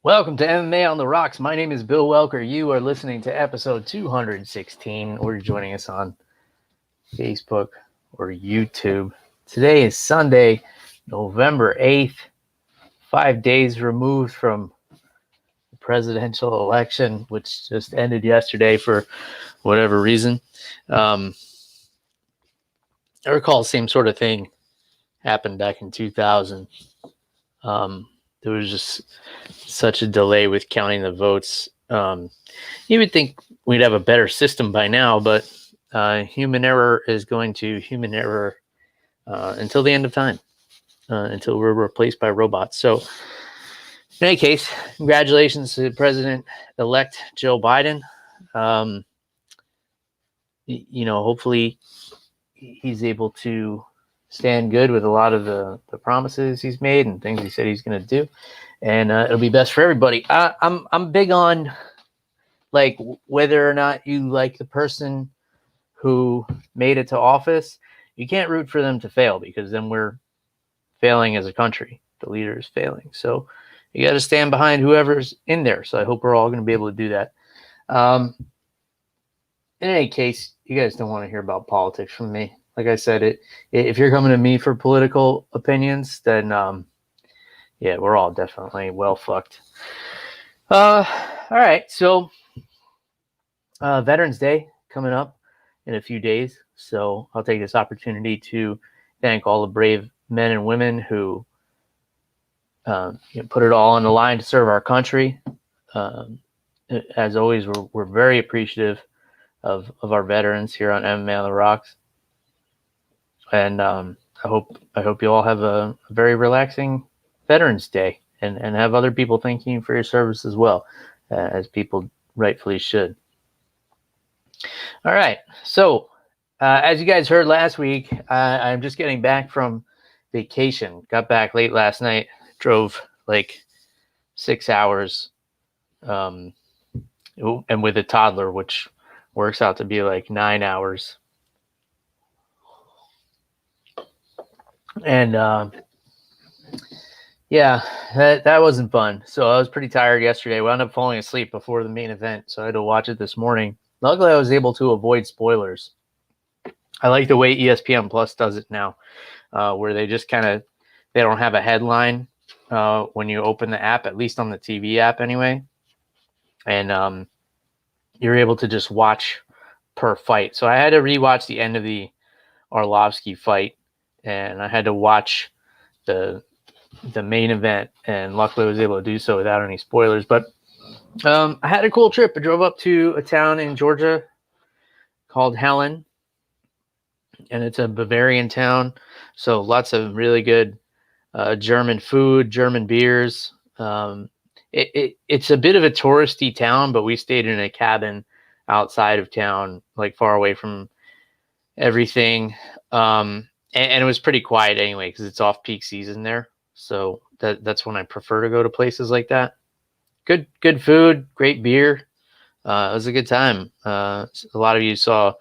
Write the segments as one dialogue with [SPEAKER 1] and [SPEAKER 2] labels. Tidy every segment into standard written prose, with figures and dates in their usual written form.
[SPEAKER 1] Welcome to MMA on the Rocks. My name is Bill Welker. You are listening to episode 216, or you're joining us on Facebook or YouTube. Today is Sunday, November 8th, 5 days removed from the presidential election, which just ended yesterday for whatever reason. I recall the same sort of thing happened back in 2000. There was just such a delay with counting the votes. You would think we'd have a better system by now, but human error is going to human error until the end of time, until we're replaced by robots. So, in any case, congratulations to President-elect Joe Biden. Hopefully he's able to stand good with a lot of the promises he's made and things he said he's going to do, and it'll be best for everybody. I'm big on like whether or not you like the person who made it to office. You can't root for them to fail, because then we're failing as a country. The leader is failing, so you got to stand behind whoever's in there. So I hope we're all going to be able to do that. In any case, you guys don't want to hear about politics from me. Like I said, if you're coming to me for political opinions, then yeah, we're all definitely well fucked. All right, so Veterans Day coming up in a few days, so I'll take this opportunity to thank all the brave men and women who put it all on the line to serve our country. As always, we're very appreciative of our veterans here on MMA on the Rocks. And I hope you all have a very relaxing Veterans Day and have other people thanking you for your service as well, as people rightfully should. All right. So as you guys heard last week, I'm just getting back from vacation. Got back late last night. Drove like 6 hours, and with a toddler, which works out to be like 9 hours. And yeah, that wasn't fun. So I was pretty tired yesterday. We ended up falling asleep before the main event, so I had to watch it this morning. Luckily, I was able to avoid spoilers. I like the way ESPN Plus does it now, where they just they don't have a headline when you open the app, at least on the TV app anyway. And you're able to just watch per fight. So I had to rewatch the end of the Arlovski fight, and I had to watch the main event, and luckily I was able to do so without any spoilers. But I had a cool trip. I drove up to a town in Georgia called Helen, and it's a Bavarian town, so lots of really good German food, German beers. It's a bit of a touristy town, but we stayed in a cabin outside of town, like far away from everything. And it was pretty quiet anyway, because it's off-peak season there. So that's when I prefer to go to places like that. Good food, great beer. It was a good time. A lot of you saw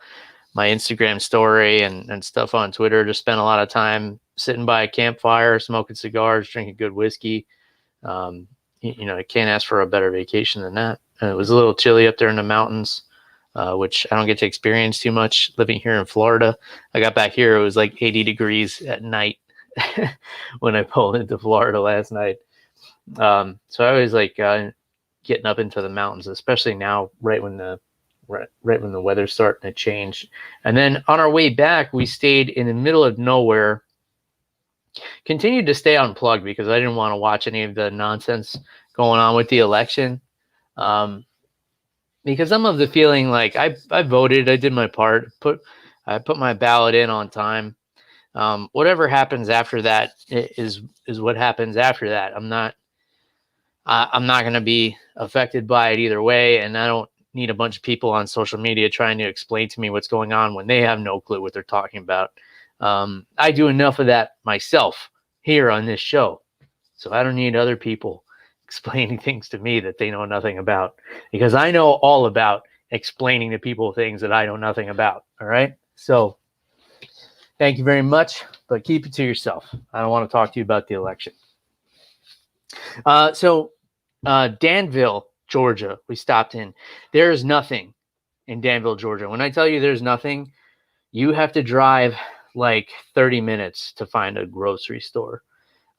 [SPEAKER 1] my Instagram story and stuff on Twitter. Just spent a lot of time sitting by a campfire, smoking cigars, drinking good whiskey. I can't ask for a better vacation than that. It was a little chilly up there in the mountains, which I don't get to experience too much living here in Florida. I got back here, it was like 80 degrees at night when I pulled into Florida last night. So I always like getting up into the mountains, especially now, right when the weather's starting to change. And then on our way back, we stayed in the middle of nowhere. Continued to stay unplugged because I didn't want to watch any of the nonsense going on with the election. Because I'm of the feeling like I voted, I did my part, I put my ballot in on time. Whatever happens after that is what happens after that. I'm not going to be affected by it either way, and I don't need a bunch of people on social media trying to explain to me what's going on when they have no clue what they're talking about. I do enough of that myself here on this show, so I don't need other people explaining things to me that they know nothing about, because I know all about explaining to people things that I know nothing about. All right. So thank you very much, but keep it to yourself. I don't want to talk to you about the election. So Danville, Georgia. We stopped in. There's nothing in Danville, Georgia. When I tell you there's nothing, you have to drive like 30 minutes to find a grocery store.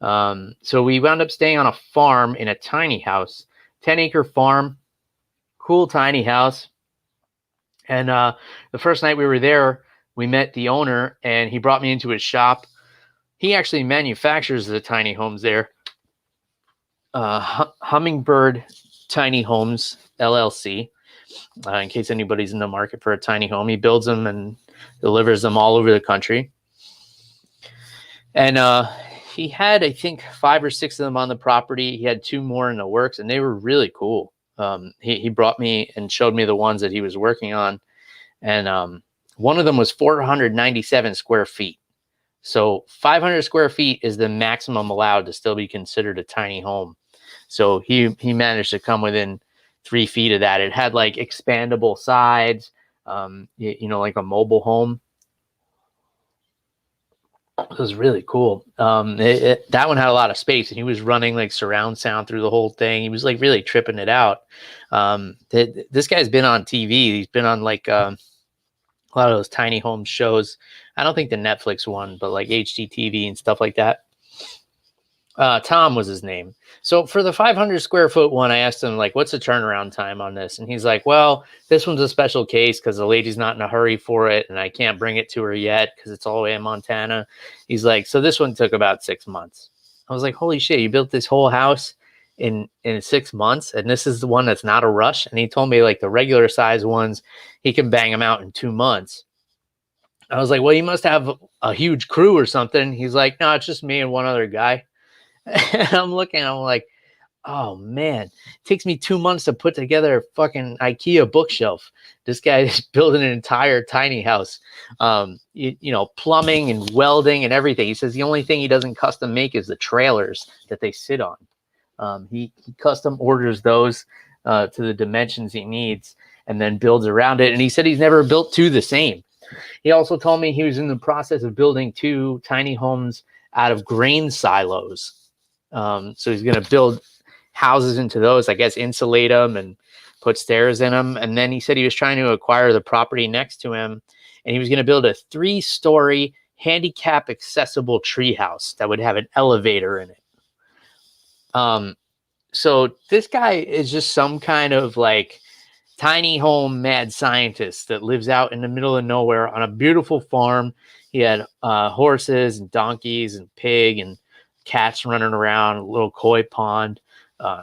[SPEAKER 1] So we wound up staying on a farm in a tiny house, 10-acre farm, cool tiny house. And the first night we were there, we met the owner, and he brought me into his shop. He actually manufactures the tiny homes there. Hummingbird Tiny Homes, LLC. In case anybody's in the market for a tiny home, he builds them and delivers them all over the country. And he had, I think, 5 or 6 of them on the property. He had 2 more in the works, and they were really cool. He brought me and showed me the ones that he was working on. And one of them was 497 square feet. So 500 square feet is the maximum allowed to still be considered a tiny home. So he managed to come within 3 feet of that. It had like expandable sides, like a mobile home. It was really cool. That one had a lot of space, and he was running like surround sound through the whole thing. He was like really tripping it out. This guy's been on TV. He's been on like a lot of those tiny home shows. I don't think the Netflix one, but like HGTV and stuff like that. Tom was his name. So for the 500 square foot one, I asked him, like, what's the turnaround time on this? And he's like, well, this one's a special case because the lady's not in a hurry for it, and I can't bring it to her yet because it's all the way in Montana. He's like, so this one took about 6 months. I was like, holy shit, you built this whole house in 6 months, and this is the one that's not a rush? And he told me, like, the regular size ones, he can bang them out in 2 months. I was like, well, you must have a huge crew or something. He's like, no, it's just me and one other guy. And I'm looking, I'm like, oh man, it takes me 2 months to put together a fucking IKEA bookshelf. This guy is building an entire tiny house, plumbing and welding and everything. He says the only thing he doesn't custom make is the trailers that they sit on. He custom orders those to the dimensions he needs and then builds around it. And he said he's never built 2 the same. He also told me he was in the process of building 2 tiny homes out of grain silos. So he's going to build houses into those, I guess, insulate them and put stairs in them. And then he said he was trying to acquire the property next to him, and he was going to build a 3-story handicap accessible treehouse that would have an elevator in it. So this guy is just some kind of like tiny home mad scientist that lives out in the middle of nowhere on a beautiful farm. He had horses and donkeys and pig and cats running around, a little koi pond.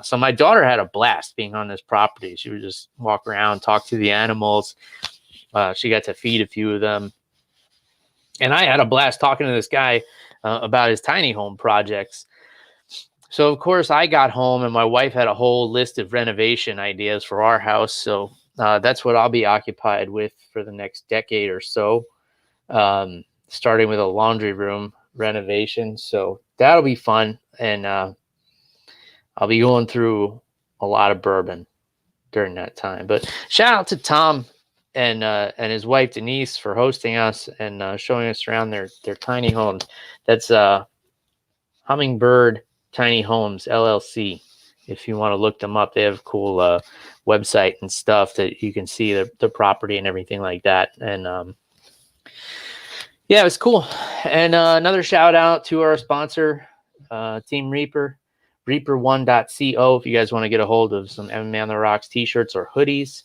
[SPEAKER 1] So my daughter had a blast being on this property. She would just walk around, talk to the animals. She got to feed a few of them. And I had a blast talking to this guy about his tiny home projects. So, of course, I got home and my wife had a whole list of renovation ideas for our house. So that's what I'll be occupied with for the next decade or so, starting with a laundry room renovation. So that'll be fun. And I'll be going through a lot of bourbon during that time. But shout out to Tom and his wife Denise for hosting us and showing us around their tiny homes. That's Hummingbird Tiny Homes LLC. If you want to look them up, they have a cool website and stuff that you can see the property and everything like that. And yeah, it was cool. And another shout out to our sponsor, Team Reaper, reaper1.co. If you guys want to get a hold of some MMA on the Rocks t-shirts or hoodies,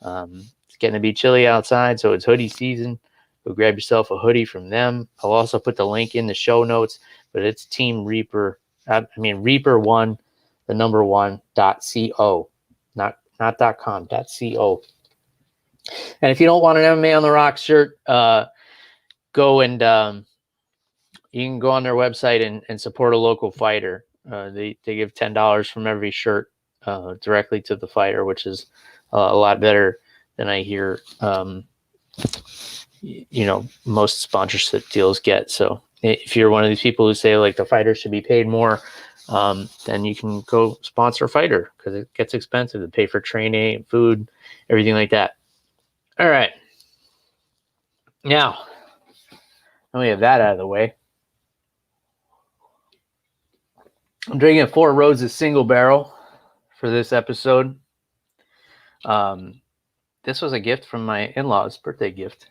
[SPEAKER 1] it's getting to be chilly outside, so it's hoodie season. Go grab yourself a hoodie from them. I'll also put the link in the show notes, but it's Team Reaper. Reaper1, the number 1.co, not .com, .co. And if you don't want an MMA on the Rocks shirt, go and you can go on their website and support a local fighter. They give $10 from every shirt directly to the fighter, which is a lot better than I hear most sponsorship deals get. So if you're one of these people who say like the fighter should be paid more, then you can go sponsor a fighter because it gets expensive to pay for training, food, everything like that. All right. Now we have that out of the way. I'm drinking a Four Roses single barrel for this episode. This was a gift from my in-laws, birthday gift,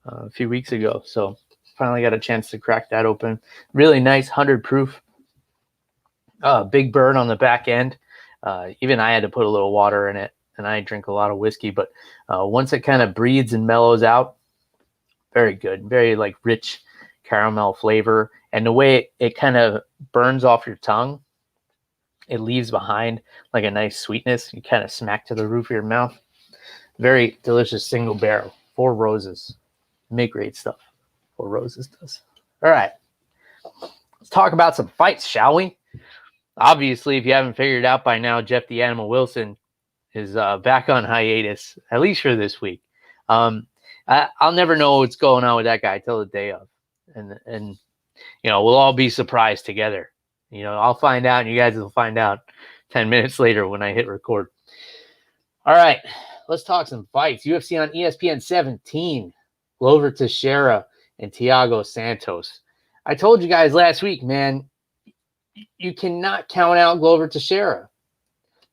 [SPEAKER 1] a few weeks ago. So finally got a chance to crack that open. Really nice, 100 proof. Big burn on the back end. Even I had to put a little water in it, and I drink a lot of whiskey. But once it kind of breathes and mellows out, very good, very like rich caramel flavor. And the way it kind of burns off your tongue, it leaves behind like a nice sweetness. You kind of smack to the roof of your mouth. Very delicious single barrel. 4 Roses. Make great stuff. 4 Roses does. All right. Let's talk about some fights, shall we? Obviously, if you haven't figured it out by now, Jeff the Animal Wilson is back on hiatus, at least for this week. I'll never know what's going on with that guy till the day of. And you know, we'll all be surprised together. You know, I'll find out, and you guys will find out 10 minutes later when I hit record. All right, let's talk some fights. UFC on ESPN 17, Glover Teixeira and Thiago Santos. I told you guys last week, man, you cannot count out Glover Teixeira.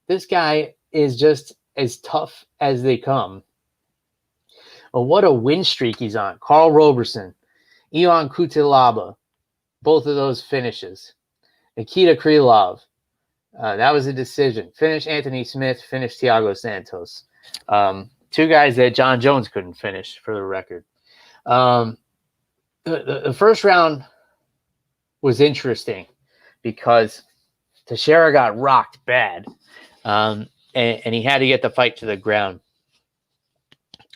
[SPEAKER 1] This guy is just as tough as they come. Oh, what a win streak he's on. Karl Roberson, Ion Cutelaba, both of those finishes. Nikita Krylov, that was a decision. Finish Anthony Smith, finish Thiago Santos. 2 guys that John Jones couldn't finish, for the record. The first round was interesting because Teixeira got rocked bad, and he had to get the fight to the ground,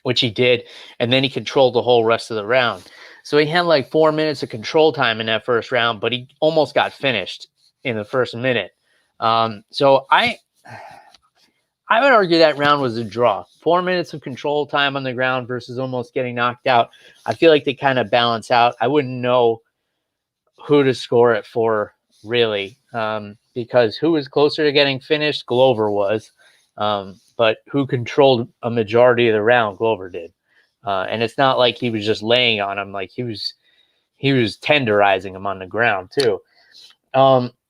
[SPEAKER 1] which he did, and then he controlled the whole rest of the round. So he had like 4 minutes of control time in that first round, but he almost got finished in the first minute. So I would argue that round was a draw. 4 minutes of control time on the ground versus almost getting knocked out. I feel like they kind of balance out. I wouldn't know who to score it for, really, because who was closer to getting finished? Glover was. But who controlled a majority of the round? Glover did. And it's not like he was just laying on him. Like he was tenderizing him on the ground too.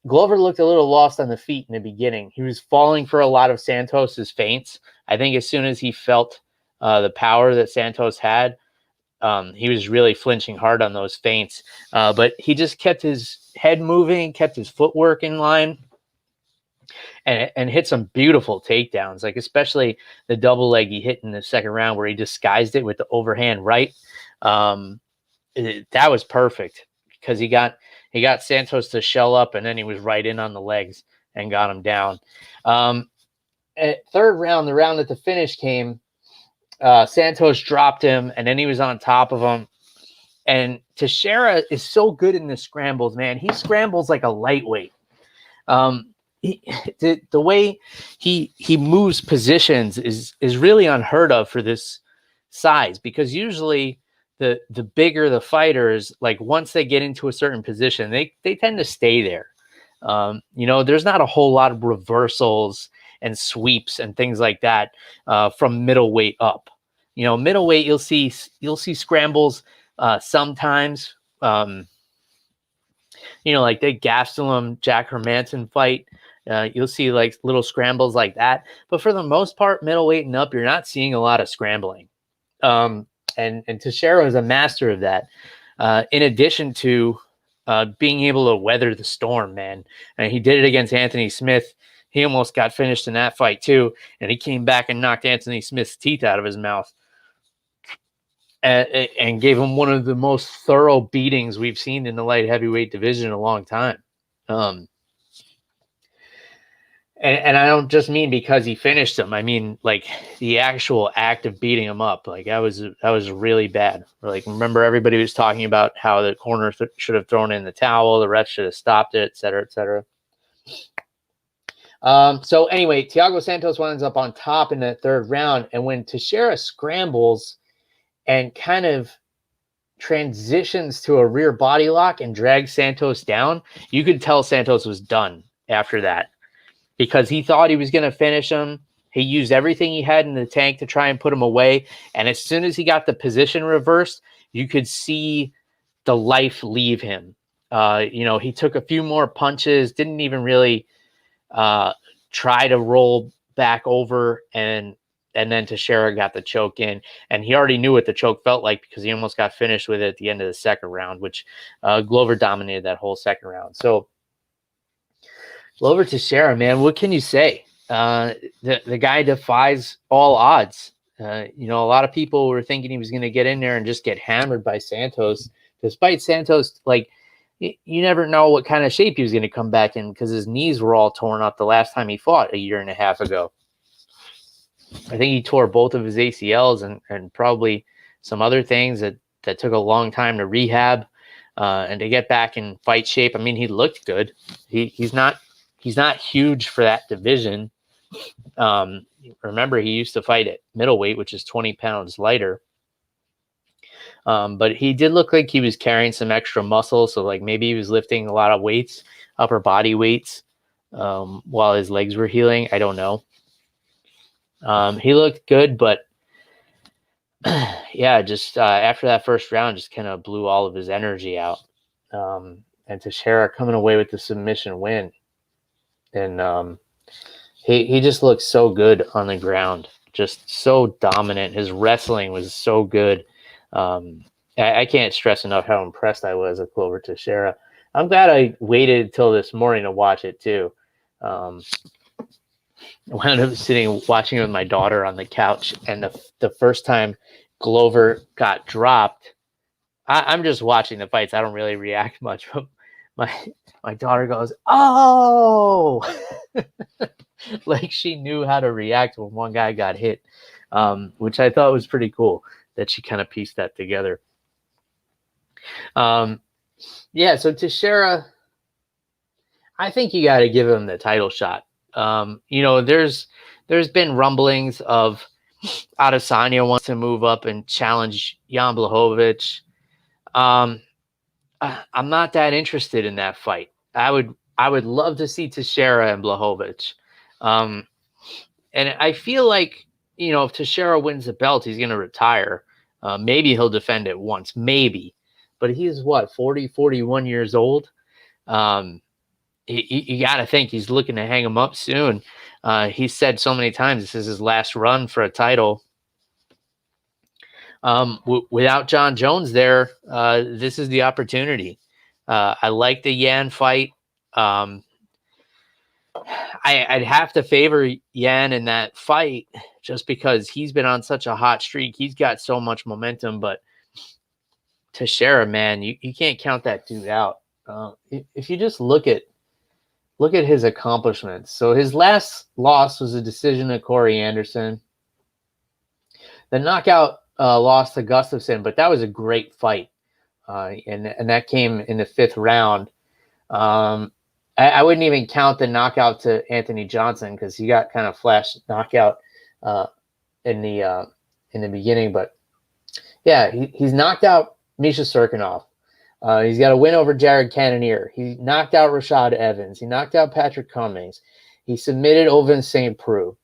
[SPEAKER 1] Glover looked a little lost on the feet in the beginning. He was falling for a lot of Santos's feints. I think as soon as he felt the power that Santos had, he was really flinching hard on those feints. But he just kept his head moving, kept his footwork in line, and hit some beautiful takedowns, like especially the double leg he hit in the second round where he disguised it with the overhand right. That was perfect because he got Santos to shell up, and then he was right in on the legs and got him down. At third round, the round that the finish came, Santos dropped him, and then he was on top of him. And Teixeira is so good in the scrambles, man. He scrambles like a lightweight. The way he moves positions is really unheard of for this size, because usually the bigger the fighters, like once they get into a certain position, they tend to stay there. You know, there's not a whole lot of reversals and sweeps and things like that from middleweight up. You know, middleweight you'll see scrambles sometimes. You know, like the Gastelum Jack Hermanson fight. You'll see like little scrambles like that. But for the most part, middleweight and up, you're not seeing a lot of scrambling. And Teixeira is a master of that. In addition to being able to weather the storm, man. And he did it against Anthony Smith. He almost got finished in that fight too. And he came back and knocked Anthony Smith's teeth out of his mouth. And gave him one of the most thorough beatings we've seen in the light heavyweight division in a long time. And I don't just mean because he finished him. I mean, like the actual act of beating him up. Like that was really bad. Like, remember everybody was talking about how the corner should have thrown in the towel, the ref should have stopped it, et cetera, et cetera. So anyway, Thiago Santos winds up on top in the third round. And when Teixeira scrambles and kind of transitions to a rear body lock and drags Santos down, you could tell Santos was done after that, because he thought he was going to finish him. He used everything he had in the tank to try and put him away. And as soon as he got the position reversed, you could see the life leave him. You know, he took a few more punches, didn't even really try to roll back over, and then Teixeira got the choke in, and he already knew what the choke felt like because he almost got finished with it at the end of the second round, which Glover dominated that whole second round. So Glover Teixeira, man, what can you say? The guy defies all odds. A lot of people were thinking he was going to get in there and just get hammered by Santos, despite Santos, like, you never know what kind of shape he was going to come back in because his knees were all torn up the last time he fought a year and a half ago. I think he tore both of his ACLs and probably some other things that took a long time to rehab and to get back in fight shape. I mean, he looked good. He's not huge for that division. Remember, he used to fight at middleweight, which is 20 pounds lighter. But he did look like he was carrying some extra muscle. So like maybe he was lifting a lot of weights, upper body weights, while his legs were healing. I don't know. He looked good, but yeah, just after that first round, just kind of blew all of his energy out. And Teixeira coming away with the submission win. And he just looked so good on the ground, just so dominant. His wrestling was so good. I can't stress enough how impressed I was with Glover Teixeira. I'm glad I waited until this morning to watch it too. I wound up watching it with my daughter on the couch, and the first time Glover got dropped, I'm just watching the fights. I don't really react much, but my daughter goes, "Oh!" Like she knew how to react when one guy got hit, which I thought was pretty cool that she kind of pieced that together. Yeah, so Teixeira, I think you got to give him the title shot. There's been rumblings of Adesanya wants to move up and challenge Jan Blachowicz. I'm not that interested in that fight. I would love to see Teixeira and Blachowicz. And I feel like, if Teixeira wins the belt, he's going to retire. Maybe he'll defend it once, maybe. But he's 40, 41 years old. You got to think he's looking to hang him up soon. He said so many times this is his last run for a title. Without John Jones there, this is the opportunity. I like the Yan fight. I'd have to favor Yan in that fight just because he's been on such a hot streak. He's got so much momentum, but Teixeira, man, you can't count that dude out. If you just look at his accomplishments. So his last loss was a decision to Corey Anderson. The knockout loss to Gustafsson, but that was a great fight. And that came in the 5th round. I wouldn't even count the knockout to Anthony Johnson because he got kind of flash knockout in the beginning. But yeah, he's knocked out Misha Serkinov. He's got a win over Jared Cannonier. He knocked out Rashad Evans. He knocked out Patrick Cummings. He submitted Ovin St. Preux.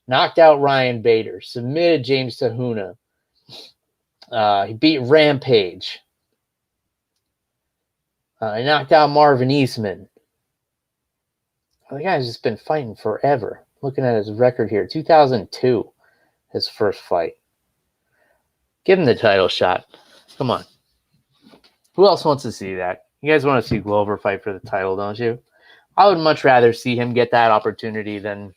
[SPEAKER 1] Knocked out Ryan Bader. Submitted James Tahuna. He beat Rampage. He knocked out Marvin Eastman. The guy's just been fighting forever. Looking at his record here, 2002, his first fight. Give him the title shot. Come on. Who else wants to see that? You guys want to see Glover fight for the title, don't you? I would much rather see him get that opportunity than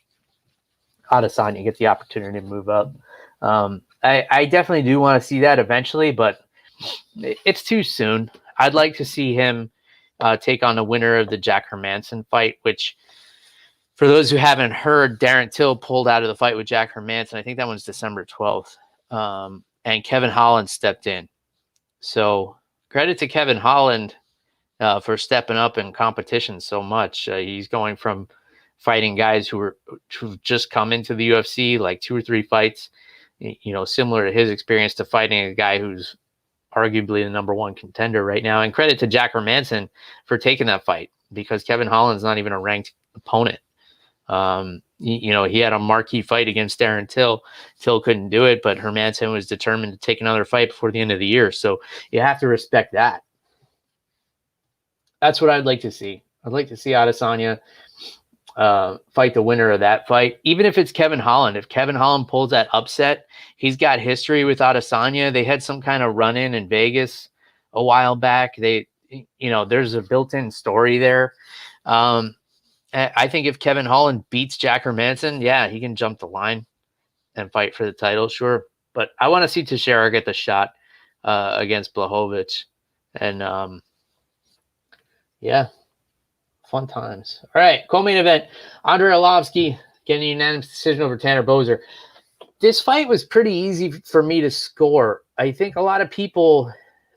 [SPEAKER 1] Adesanya get the opportunity to move up. I definitely do want to see that eventually, but it's too soon. I'd like to see him take on the winner of the Jack Hermanson fight, which, for those who haven't heard, Darren Till pulled out of the fight with Jack Hermanson. I think that one's December 12th. And Kevin Holland stepped in. So credit to Kevin Holland for stepping up in competition so much. He's going from fighting guys who've just come into the UFC, like 2 or 3 fights, similar to his experience, to fighting a guy who's arguably the #1 contender right now. And credit to Jack Hermanson for taking that fight, because Kevin Holland's not even a ranked opponent. He had a marquee fight against Darren Till. Till couldn't do it, but Hermanson was determined to take another fight before the end of the year. So you have to respect that. That's what I'd like to see. I'd like to see Adesanya fight the winner of that fight. Even if it's Kevin Holland, if Kevin Holland pulls that upset, he's got history with Adesanya. They had some kind of run in Vegas a while back. There's a built-in story there. I think if Kevin Holland beats Jack Hermanson, yeah, he can jump the line and fight for the title, sure. But I want to see Teixeira get the shot against Blachowicz. And yeah, fun times. All right, co-main event. Andrei Arlovski getting a unanimous decision over Tanner Boser. This fight was pretty easy for me to score. I think a lot of people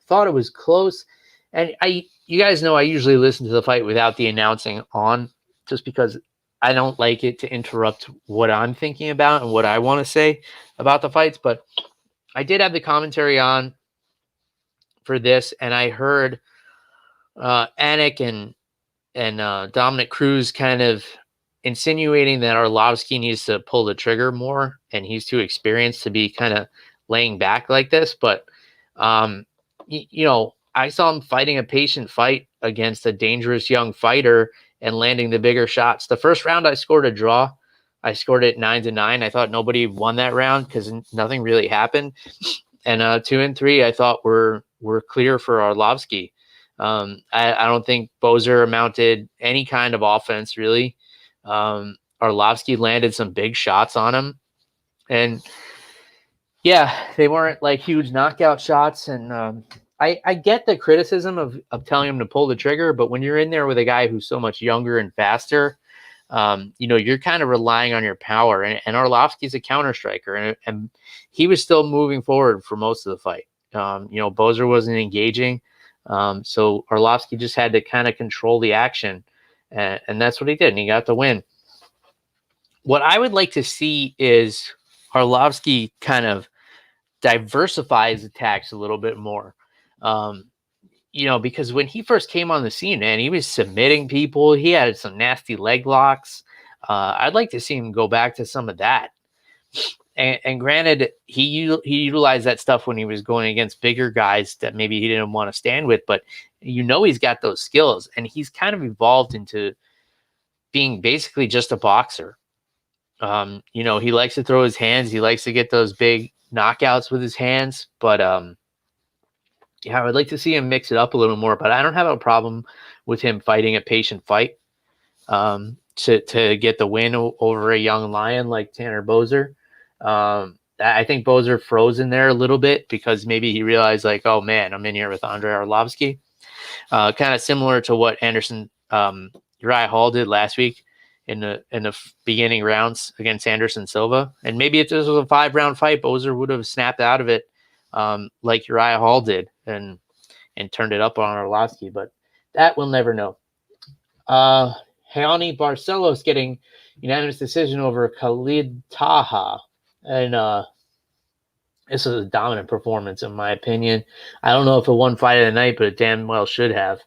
[SPEAKER 1] thought it was close. And you guys know I usually listen to the fight without the announcing on, just because I don't like it to interrupt what I'm thinking about and what I want to say about the fights. But I did have the commentary on for this, and I heard Anik and Dominic Cruz kind of insinuating that Arlovski needs to pull the trigger more, and he's too experienced to be kind of laying back like this. But, I saw him fighting a patient fight against a dangerous young fighter and landing the bigger shots. The first round, I scored a draw. I scored it 9-9. I thought nobody won that round because nothing really happened. And 2 and 3, I thought were clear for Arlovski. I don't think Boser amounted any kind of offense, really. Arlovski landed some big shots on him. And, yeah, they weren't like huge knockout shots. And I get the criticism of telling him to pull the trigger, but when you're in there with a guy who's so much younger and faster, you're kind of relying on your power. And Arlovski's a counter striker, and he was still moving forward for most of the fight. Boser wasn't engaging. So Arlovski just had to kind of control the action, and that's what he did, and he got the win. What I would like to see is Arlovski kind of diversify his attacks a little bit more. Because when he first came on the scene, man, he was submitting people. He had some nasty leg locks. I'd like to see him go back to some of that. And granted, he utilized that stuff when he was going against bigger guys that maybe he didn't want to stand with, but he's got those skills, and he's kind of evolved into being basically just a boxer. He likes to throw his hands. He likes to get those big knockouts with his hands, but I would like to see him mix it up a little more, but I don't have a problem with him fighting a patient fight to get the win over a young lion like Tanner Boser. I think Boser froze in there a little bit because maybe he realized, like, oh man, I'm in here with Andrei Arlovski. Kind of similar to what Uriah Hall did last week in the beginning rounds against Anderson Silva. And maybe if this was a 5-round fight, Boser would have snapped out of it like Uriah Hall did and turned it up on Arlovski, but that we'll never know. Gianni Barcelo getting unanimous decision over Khalid Taha. And this was a dominant performance, in my opinion. I don't know if it won fight of the night, but it damn well should have.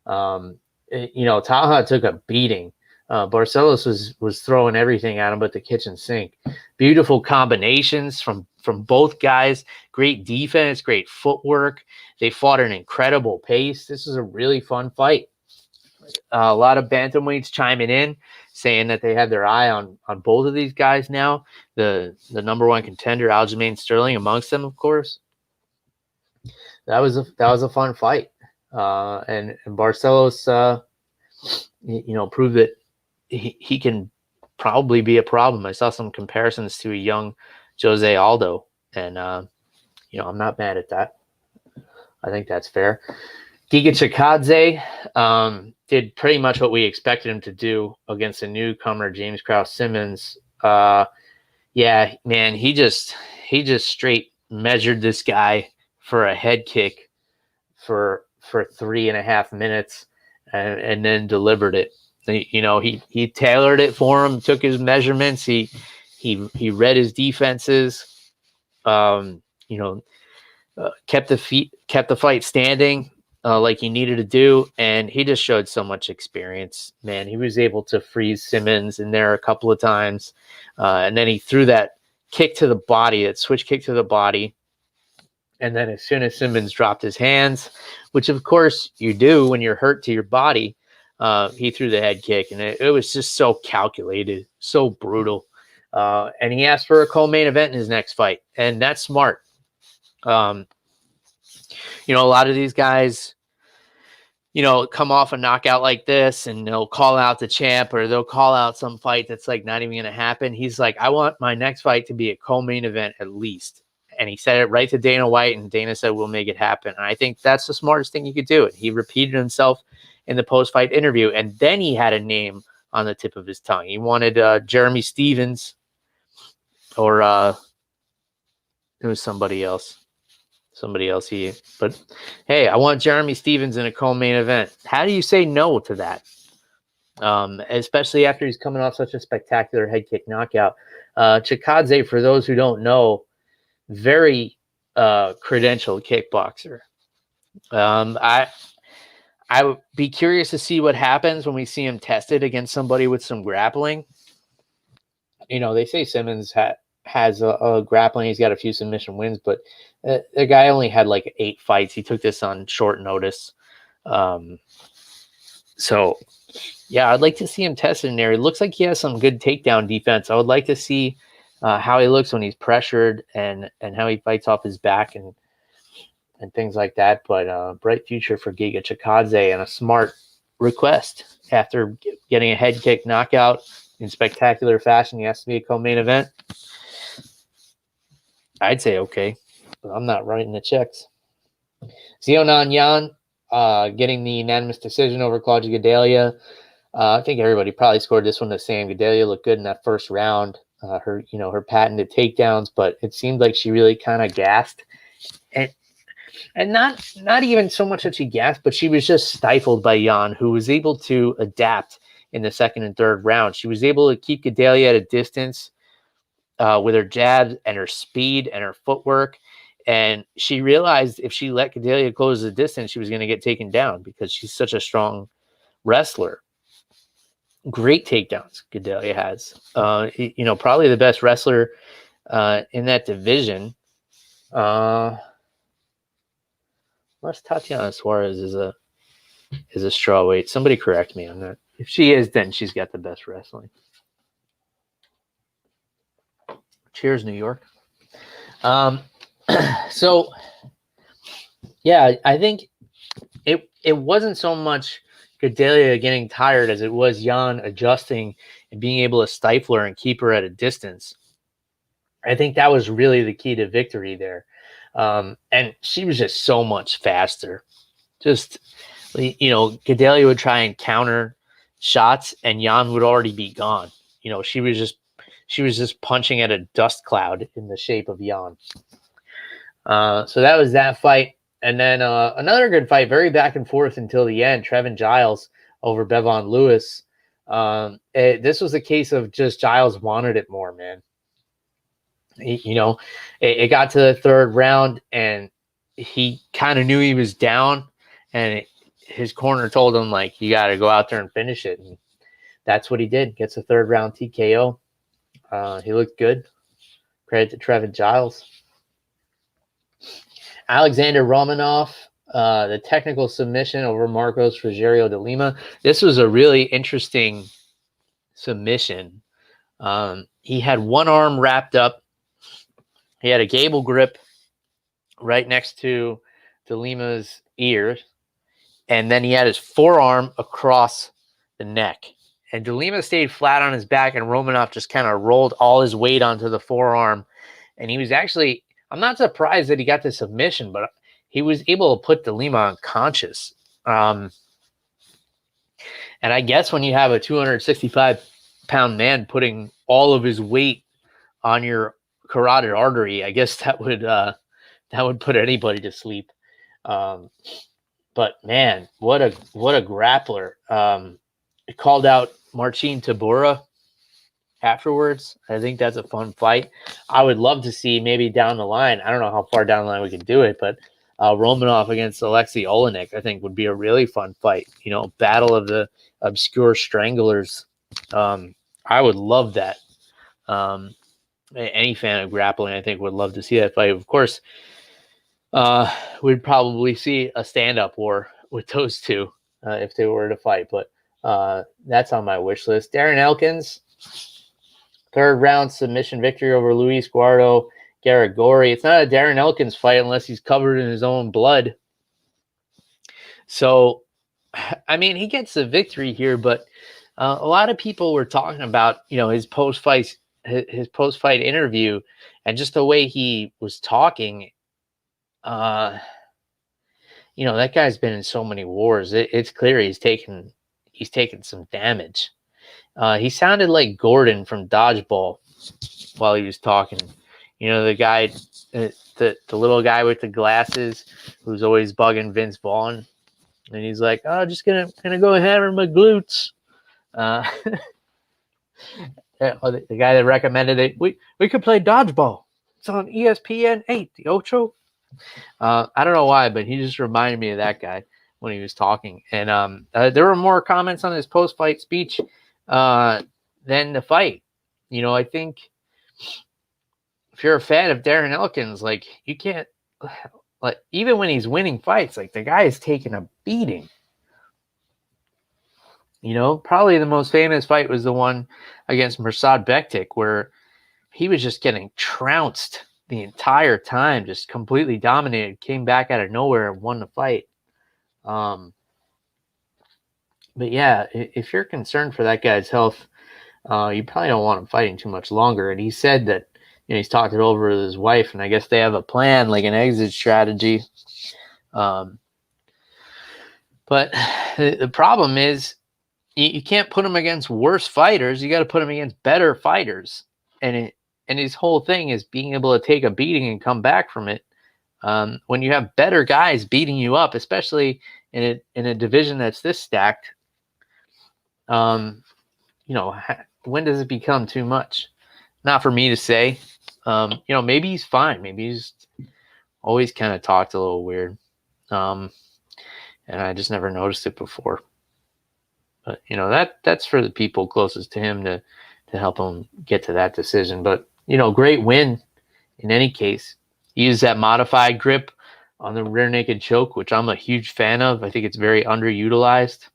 [SPEAKER 1] Taha took a beating. Barcelos was throwing everything at him but the kitchen sink. Beautiful combinations from both guys. Great defense, great footwork. They fought at an incredible pace. This is a really fun fight. A lot of bantamweights chiming in, saying that they have their eye on both of these guys now. The number one contender, Aljamain Sterling, amongst them, of course. That was a fun fight, and Barcelos, proved that he can probably be a problem. I saw some comparisons to a young Jose Aldo, and I'm not mad at that. I think that's fair. Giga Chikadze did pretty much what we expected him to do against a newcomer, James Krause Simmons. Yeah, man, he just straight measured this guy for a head kick for 3.5 minutes and then delivered it. He tailored it for him, took his measurements. He read his defenses. Kept the fight standing like he needed to do, and he just showed so much experience. Man, he was able to freeze Simmons in there a couple of times, and then he threw that kick to the body, that switch kick to the body, and then as soon as Simmons dropped his hands, which of course you do when you're hurt to your body, he threw the head kick, and it was just so calculated, so brutal. And he asked for a co-main event in his next fight, and that's smart. A lot of these guys, come off a knockout like this, and they'll call out the champ, or they'll call out some fight that's like not even going to happen. He's like, I want my next fight to be a co-main event at least. And he said it right to Dana White, and Dana said, we'll make it happen. And I think that's the smartest thing you could do. And he repeated himself in the post-fight interview, and then he had a name on the tip of his tongue. He wanted Jeremy Stevens, or it was somebody else. But hey, I want Jeremy Stevens in a co-main event. How do you say no to that? Especially after he's coming off such a spectacular head kick knockout. Chikadze, for those who don't know, very credentialed kickboxer. I would be curious to see what happens when we see him tested against somebody with some grappling. They say Simmons has a grappling. He's got a few submission wins, but the guy only had like 8 fights. He took this on short notice. So, yeah, I'd like to see him tested in there. It looks like he has some good takedown defense. I would like to see how he looks when he's pressured, and how he fights off his back and things like that. But bright future for Giga Chikadze, and a smart request after getting a head kick knockout in spectacular fashion. He has to be a co-main event. I'd say okay, but I'm not writing the checks. Xiaonan Yan getting the unanimous decision over Claudia Gadelha. I think everybody probably scored this one the same. Gadelha looked good in that first round. Her patented takedowns, but it seemed like she really kind of gasped, and not even so much that she gasped, but she was just stifled by Yan, who was able to adapt in the second and third round. She was able to keep Gadelha at a distance with her jabs and her speed and her footwork, and she realized if she let Gadelha close the distance, she was going to get taken down because she's such a strong wrestler. Great takedowns Gadelha has. Probably the best wrestler in that division. Unless Tatiana Suarez is a strawweight. Somebody correct me on that. If she is, then she's got the best wrestling. Cheers, New York. So, yeah, I think it wasn't so much Gadelha getting tired as it was Yan adjusting and being able to stifle her and keep her at a distance. I think that was really the key to victory there. And she was just so much faster. Just, Gadelha would try and counter shots, and Yan would already be gone. She was just punching at a dust cloud in the shape of Yan. So that was that fight. And then another good fight, very back and forth until the end. Trevin Giles over Bevon Lewis. This was a case of just Giles wanted it more, man. It got to the third round, and he kind of knew he was down, and his corner told him, like, you got to go out there and finish it. And that's what he did. Gets a third round TKO. He looked good. Credit to Trevin Giles. Alexandr Romanov, the technical submission over Marcos Rogerio de Lima. This was a really interesting submission. He had one arm wrapped up. He had a gable grip right next to de Lima's ear, and then he had his forearm across the neck. And de Lima stayed flat on his back, and Romanov just kind of rolled all his weight onto the forearm. And he was actually, I'm not surprised that he got the submission, but he was able to put de Lima unconscious. And I guess when you have a 265-pound man putting all of his weight on your carotid artery, I guess that would put anybody to sleep. But man, what a grappler. It called out Marcin Tybura afterwards. I think that's a fun fight. I would love to see maybe down the line. I don't know how far down the line we can do it, but Romanov against Alexei Olenek, I think, would be a really fun fight. Battle of the obscure stranglers. I would love that. Any fan of grappling, I think, would love to see that fight. Of course, we'd probably see a stand-up war with those two if they were to fight. But That's on my wish list. Darren Elkins, third round submission victory over Luis Guardo Garagori. It's not a Darren Elkins fight unless he's covered in his own blood. So, I mean, he gets the victory here, but a lot of people were talking about, his post-fight interview and just the way he was talking. That guy's been in so many wars. It's clear he's taken some damage. He sounded like Gordon from Dodgeball while he was talking. The guy, the little guy with the glasses who's always bugging Vince Vaughn. And he's like, "Oh, just gonna go hammer my glutes." The guy that recommended it, we could play dodgeball. It's on ESPN 8, the Ocho. I don't know why, but he just reminded me of that guy when he was talking. And there were more comments on his post-fight speech than the fight. I think if you're a fan of Darren Elkins, like, you can't, like, even when he's winning fights, like, the guy is taking a beating. Probably the most famous fight was the one against Mirsad Bektic, where he was just getting trounced the entire time, just completely dominated, came back out of nowhere and won the fight. But yeah, if you're concerned for that guy's health, you probably don't want him fighting too much longer. And he said that, he's talked it over with his wife, and I guess they have a plan, like an exit strategy. But the problem is, you can't put him against worse fighters. You got to put him against better fighters. And his whole thing is being able to take a beating and come back from it. When you have better guys beating you up, especially in a division that's this stacked, when does it become too much? Not for me to say. Maybe he's fine. Maybe he's always kind of talked a little weird. And I just never noticed it before. But, that's for the people closest to him to help him get to that decision. But, great win in any case. He used that modified grip on the rear naked choke, which I'm a huge fan of. I think it's very underutilized.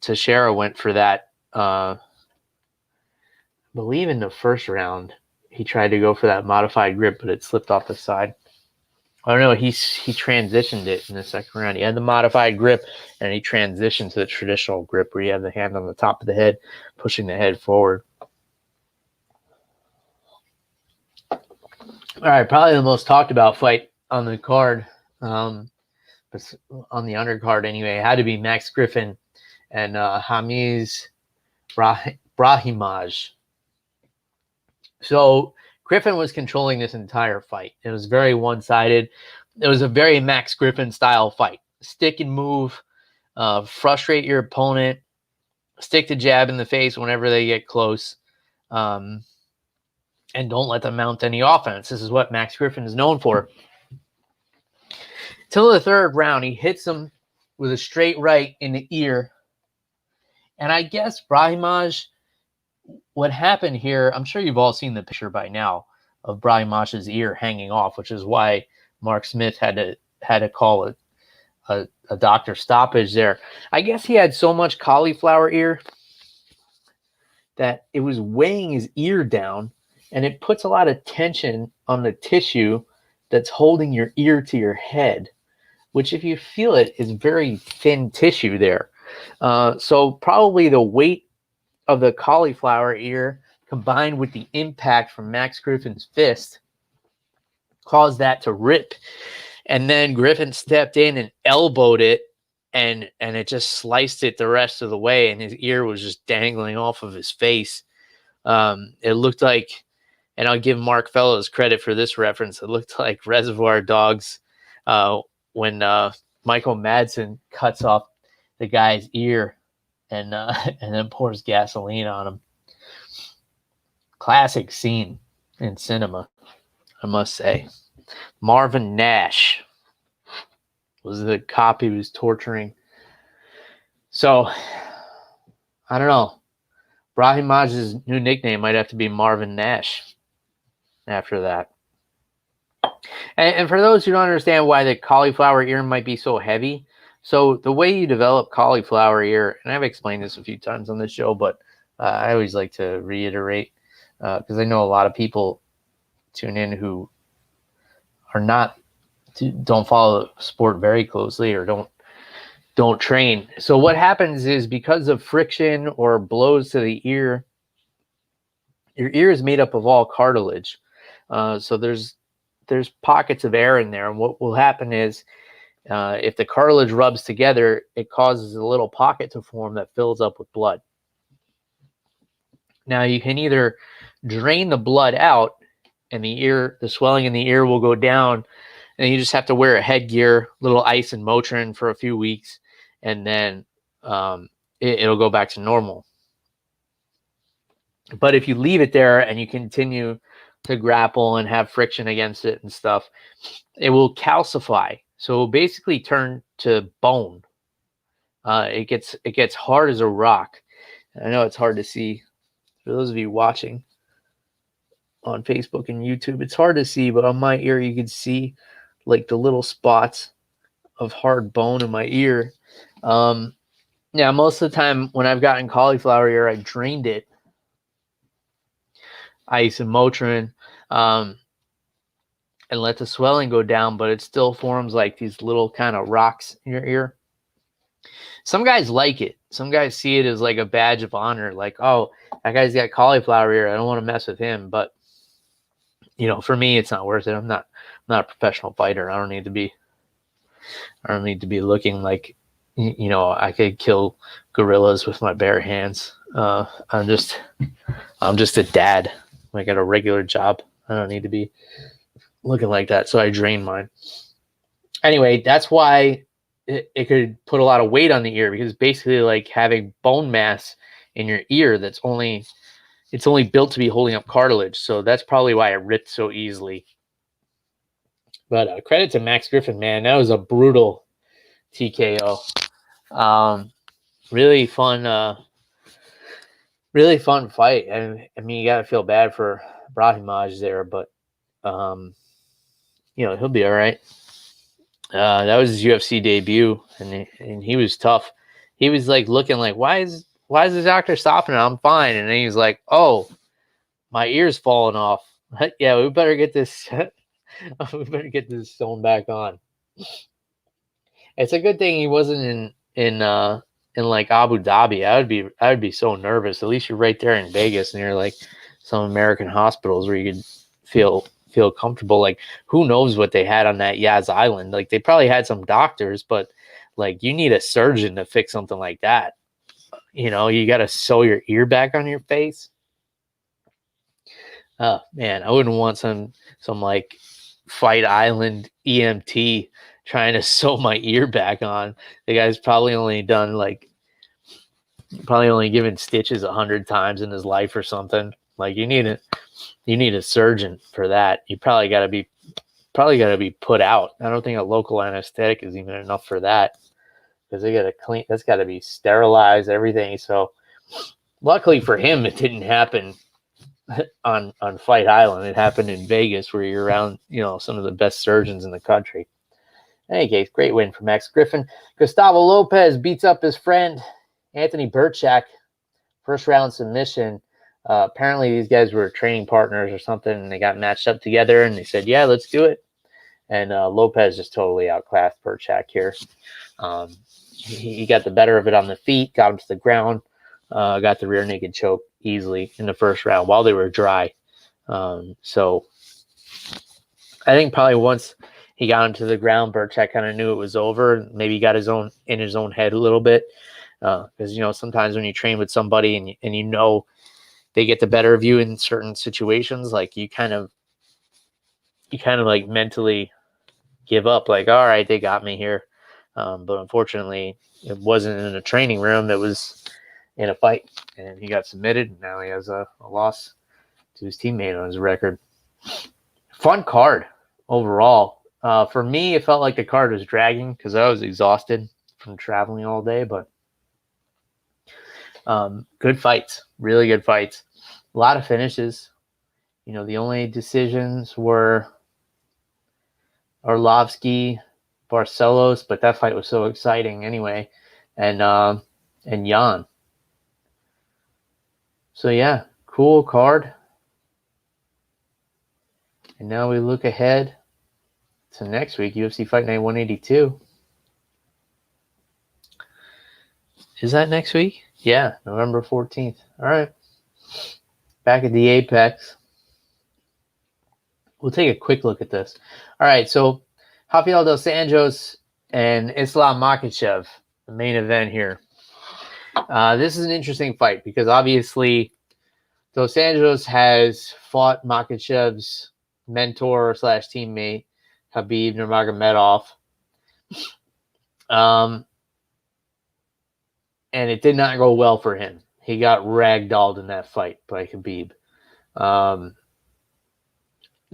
[SPEAKER 1] Teixeira went for that. I believe in the first round, he tried to go for that modified grip, but it slipped off the side. I don't know. He transitioned it in the second round. He had the modified grip, and he transitioned to the traditional grip where you have the hand on the top of the head, pushing the head forward. All right, probably the most talked about fight on the card, on the undercard anyway, had to be Max Griffin and Hamiz Brahimaj. So Griffin was controlling this entire fight. It was very one-sided. It was a very Max Griffin style fight. Stick and move, frustrate your opponent, stick the jab in the face whenever they get close, and don't let them mount any offense. This is what Max Griffin is known for. Till the third round, he hits him with a straight right in the ear. And I guess Brahimaj, what happened here, I'm sure you've all seen the picture by now of Brahimaj's ear hanging off, which is why Mark Smith had to call a doctor stoppage there. I guess he had so much cauliflower ear that it was weighing his ear down, and it puts a lot of tension on the tissue that's holding your ear to your head, which, if you feel it, is very thin tissue there. So probably the weight of the cauliflower ear combined with the impact from Max Griffin's fist caused that to rip. And then Griffin stepped in and elbowed it, and it just sliced it the rest of the way, and his ear was just dangling off of his face. It looked like, and I'll give Mark Fellows credit for this reference, it looked like Reservoir Dogs when Michael Madsen cuts off the guy's ear and then pours gasoline on him. Classic scene in cinema, I must say. Marvin Nash was the cop he was torturing. So, I don't know. Brahimaj's new nickname might have to be Marvin Nash after that. And for those who don't understand why the cauliflower ear might be so heavy, So the way you develop cauliflower ear, and I've explained this a few times on this show, but I always like to reiterate because I know a lot of people tune in who are don't follow the sport very closely or don't train. So what happens is because of friction or blows to the ear, your ear is made up of all cartilage. So there's pockets of air in there, and what will happen is if the cartilage rubs together, it causes a little pocket to form that fills up with blood. Now you can either drain the blood out, and the swelling in the ear will go down, and you just have to wear a headgear, little ice and Motrin for a few weeks, and then it'll go back to normal. But if you leave it there and you continue to grapple and have friction against it and stuff, it will calcify. So it will basically turn to bone. It gets hard as a rock. I know it's hard to see. For those of you watching on Facebook and YouTube, it's hard to see, but on my ear, you can see like the little spots of hard bone in my ear. Yeah, most of the time when I've gotten cauliflower ear, I drained it, ice and Motrin, and let the swelling go down, but it still forms like these little kind of rocks in your ear. Some guys like it. Some guys see it as like a badge of honor, like, oh, that guy's got cauliflower ear, I don't want to mess with him. But for me, it's not worth it. I'm not a professional fighter. I don't need to be looking like I could kill gorillas with my bare hands. I'm just a dad. I got a regular job. I don't need to be looking like that. So I drain mine. Anyway, that's why it could put a lot of weight on the ear, because basically like having bone mass in your ear it's only built to be holding up cartilage. So that's probably why it ripped so easily. But credit to Max Griffin, man. That was a brutal TKO. Really fun fight. I mean, you got to feel bad for Brahimaj there, but he'll be all right. That was his UFC debut, and he was tough. He was like looking like, why is the doctor stopping it? I'm fine. And then he's like, oh, my ear's falling off. Yeah, we better get this. We better get this sewn back on. It's a good thing he wasn't in like Abu Dhabi. I would be so nervous. At least you're right there in Vegas, and you're like some American hospitals where you could feel comfortable. Like, who knows what they had on that Yaz Island? Like, they probably had some doctors, but like, you need a surgeon to fix something like that. You got to sew your ear back on your face. Oh man, I wouldn't want some like Fight Island EMT trying to sew my ear back on. The guy's probably only given stitches 100 times in his life or something. Like, you need a surgeon for that. You probably got to be put out. I don't think a local anesthetic is even enough for that, because they got to clean. That's got to be sterilized, everything. So luckily for him, it didn't happen on Fight Island. It happened in Vegas, where you're around some of the best surgeons in the country. In any case, great win for Max Griffin. Gustavo Lopez beats up his friend Anthony Burchak, first round submission. Apparently these guys were training partners or something, and they got matched up together, and they said, yeah, let's do it. And Lopez just totally outclassed Burchak here. He got the better of it on the feet, got him to the ground, got the rear naked choke easily in the first round while they were dry. So I think probably once he got him to the ground, Burchak kind of knew it was over. Maybe got in his own head a little bit, because sometimes when you train with somebody and they get the better of you in certain situations, like you kind of like mentally give up, like, all right, they got me here. But unfortunately, it wasn't in a training room. It was in a fight, and he got submitted. And now he has a loss to his teammate on his record. Fun card overall. For me, it felt like the card was dragging because I was exhausted from traveling all day, but good fights, really good fights. A lot of finishes. The only decisions were Arlovski Barcelos, but that fight was so exciting anyway, and Jan. So yeah, cool card. And now we look ahead to next week, UFC Fight Night 182. Is that next week? Yeah, November 14th. All right. Back at the Apex. We'll take a quick look at this. All right, so Rafael dos Anjos and Islam Makhachev, the main event here. This is an interesting fight because obviously dos Anjos has fought Makhachev's mentor / teammate, Khabib Nurmagomedov. And it did not go well for him. He got ragdolled in that fight by Khabib.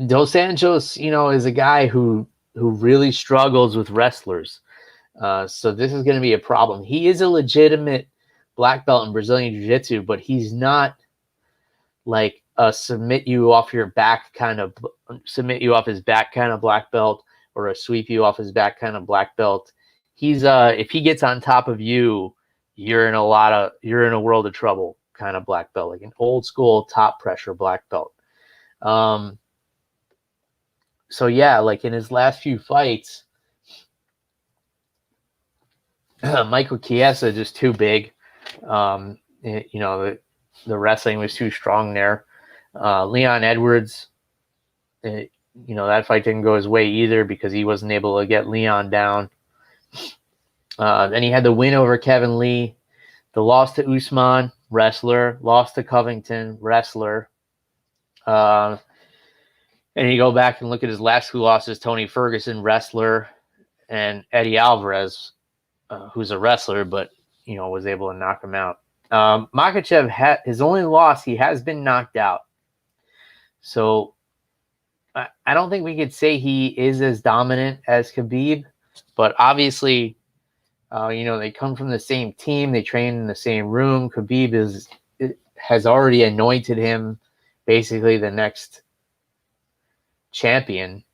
[SPEAKER 1] Dos Anjos, is a guy who really struggles with wrestlers. So this is going to be a problem. He is a legitimate black belt in Brazilian Jiu-Jitsu, but he's not like a submit you off his back kind of black belt, or a sweep you off his back kind of black belt. He's if he gets on top of you, you're in a world of trouble kind of black belt, like an old school top pressure black belt. So yeah, like in his last few fights, Michael Chiesa just too big. The wrestling was too strong there. Leon Edwards, that fight didn't go his way either because he wasn't able to get Leon down. Then he had the win over Kevin Lee, the loss to Usman, wrestler, loss to Covington, wrestler. And you go back and look at his last two losses: Tony Ferguson, wrestler, and Eddie Alvarez, who's a wrestler, but was able to knock him out. Makhachev his only loss, he has been knocked out. So I don't think we could say he is as dominant as Khabib, but obviously, they come from the same team, they train in the same room. Khabib has already anointed him basically the next champion.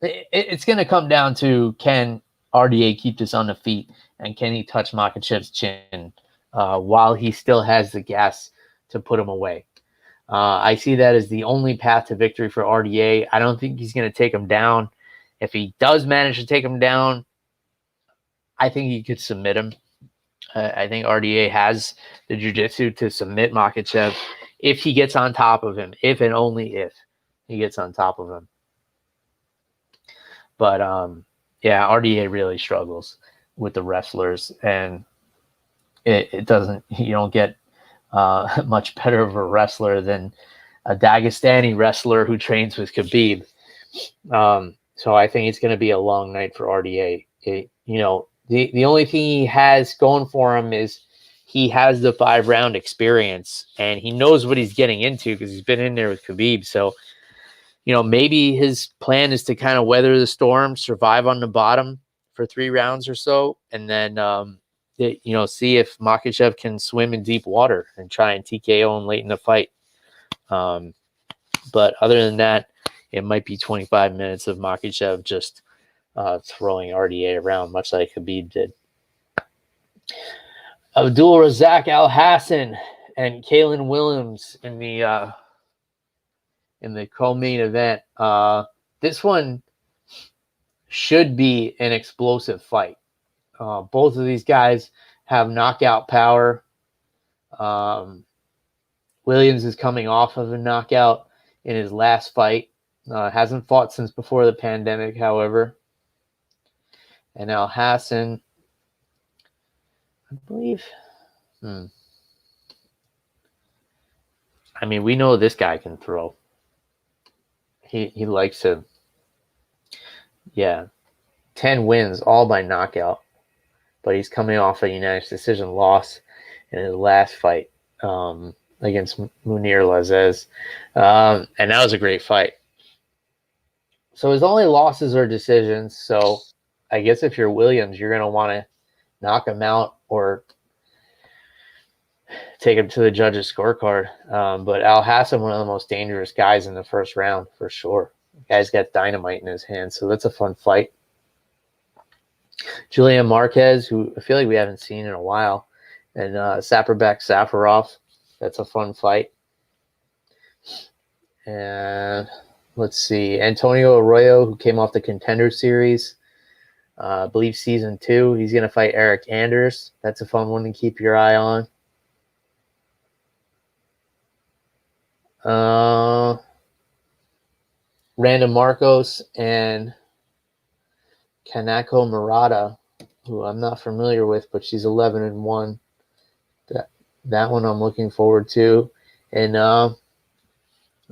[SPEAKER 1] It's going to come down to, can RDA keep this on the feet, and can he touch Makhachev's chin while he still has the gas to put him away? I see that as the only path to victory for RDA. I don't think he's going to take him down. If he does manage to take him down, I think he could submit him. I think RDA has the jiu-jitsu to submit Makhachev if he gets on top of him, if and only if he gets on top of him. But, RDA really struggles with the wrestlers, and it doesn't, you don't get much better of a wrestler than a Dagestani wrestler who trains with Khabib. So I think it's going to be a long night for RDA. The only thing he has going for him is he has the 5-round experience, and he knows what he's getting into because he's been in there with Khabib. So, maybe his plan is to kind of weather the storm, survive on the bottom for 3 rounds or so, and then, see if Makhachev can swim in deep water and try and TKO him late in the fight. But other than that, it might be 25 minutes of Makhachev just throwing RDA around, much like Khabib did. Abdul Razak Al Hassan and Kalen Williams in the co-main event. This one should be an explosive fight. Both of these guys have knockout power. Williams is coming off of a knockout in his last fight. Hasn't fought since before the pandemic, however. And Al Hassan, I believe. We know this guy can throw. He likes to. 10 wins, all by knockout. But he's coming off a unanimous decision loss in his last fight against Munir Lazzez. And that was a great fight. So his only losses are decisions. So I guess if you're Williams, you're going to want to knock him out or take him to the judges' scorecard. But Al Hassan, one of the most dangerous guys in the first round, for sure. The guy's got dynamite in his hands, so that's a fun fight. Julian Marquez, who I feel like we haven't seen in a while, and Saperbek Safarov. That's a fun fight. And let's see, Antonio Arroyo, who came off the Contender Series, I believe season 2. He's going to fight Eric Anders. That's a fun one to keep your eye on. Random Marcos and Kanako Murata, who I'm not familiar with, but she's 11-1. That one I'm looking forward to. And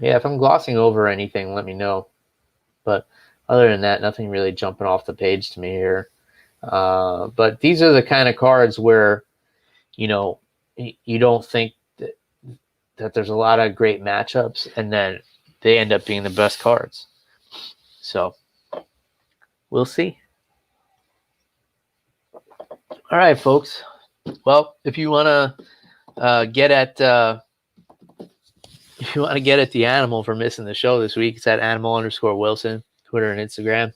[SPEAKER 1] yeah, if I'm glossing over anything, let me know. But other than that, nothing really jumping off the page to me here. But these are the kind of cards where, you know, you don't think that there's a lot of great matchups, and then they end up being the best cards. So we'll see. All right, folks. Well, if you want to get at the animal for missing the show this week, it's at @animal_Wilson, Twitter and Instagram.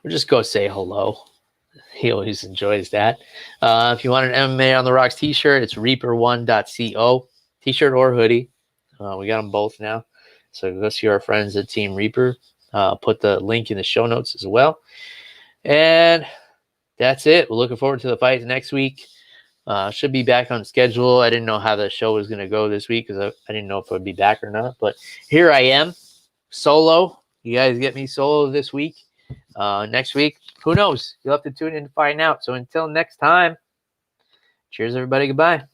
[SPEAKER 1] Or just go say hello. He always enjoys that. If you want an MMA on the Rocks t-shirt, it's reaper1.co. T-shirt or hoodie. We got them both now. So go see our friends at Team Reaper. Put the link in the show notes as well. And that's it. We're looking forward to the fights next week. Should be back on schedule. I didn't know how the show was going to go this week because I didn't know if I would be back or not. But here I am, solo. You guys get me solo this week. Next week, who knows? You'll have to tune in to find out. So until next time, cheers, everybody. Goodbye.